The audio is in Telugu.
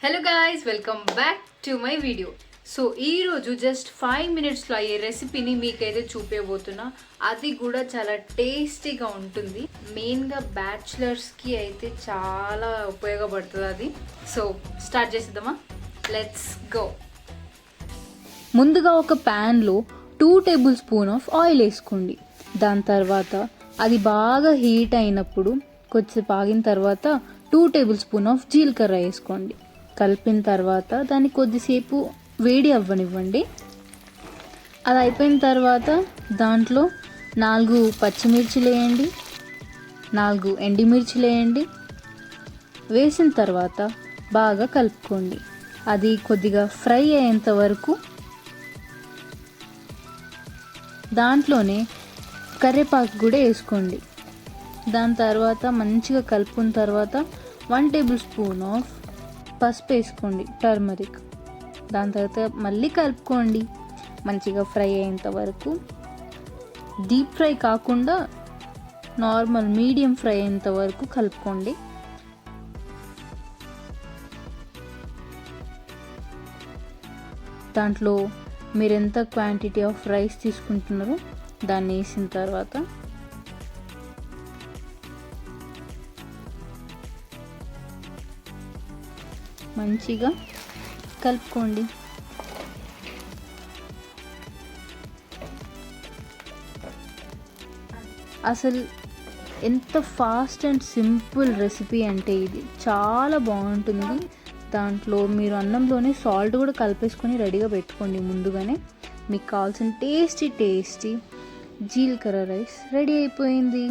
Hello guys, welcome back to my video. So ఈరోజు జస్ట్ 5 మినిట్స్లో అయ్యే రెసిపీని మీకైతే చూపించబోతున్నా. అది కూడా చాలా టేస్టీగా ఉంటుంది. మెయిన్గా బ్యాచులర్స్కి అయితే చాలా ఉపయోగపడుతుంది అది. సో స్టార్ట్ చేసేద్దామా? Let's go. ముందుగా ఒక ప్యాన్లో 2 టేబుల్ స్పూన్ ఆఫ్ ఆయిల్ వేసుకోండి. దాని తర్వాత అది బాగా హీట్ అయినప్పుడు కొద్దిసేపు ఆగిన తర్వాత 2 టేబుల్ స్పూన్ ఆఫ్ జీలకర్ర వేసుకోండి. కలిపిన తర్వాత దాన్ని కొద్దిసేపు వేడి అవ్వనివ్వండి. అది అయిపోయిన తర్వాత దాంట్లో 4 పచ్చిమిర్చిలు వేయండి, 4 ఎండుమిర్చిలు వేయండి. వేసిన తర్వాత బాగా కలుపుకోండి. అది కొద్దిగా ఫ్రై అయ్యేంత వరకు దాంట్లోనే కరివేపాకు కూడా వేసుకోండి. దాని తర్వాత మంచిగా కలుపుకున్న తర్వాత 1 టేబుల్ స్పూన్ ఆఫ్ పసుపు వేసుకోండి, టర్మరిక్. దాని తర్వాత మళ్ళీ కలుపుకోండి మంచిగా ఫ్రై అయ్యేంత వరకు. డీప్ ఫ్రై కాకుండా నార్మల్ మీడియం ఫ్రై అయ్యేంత వరకు కలుపుకోండి. దాంట్లో మీరు ఎంత క్వాంటిటీ ఆఫ్ రైస్ తీసుకుంటున్నారో దాన్ని వేసిన తర్వాత మంచిగా కలుపుకోండి. అసలు ఎంత ఫాస్ట్ అండ్ సింపుల్ రెసిపీ అంటే ఇది చాలా బాగుంటుంది. దాంట్లో మీరు అన్నంలోనే సాల్ట్ కూడా కలిపేసుకొని రెడీగా పెట్టుకోండి ముందుగానే. మీకు కావాల్సిన టేస్టీ జీలకర్ర రైస్ రెడీ అయిపోయింది.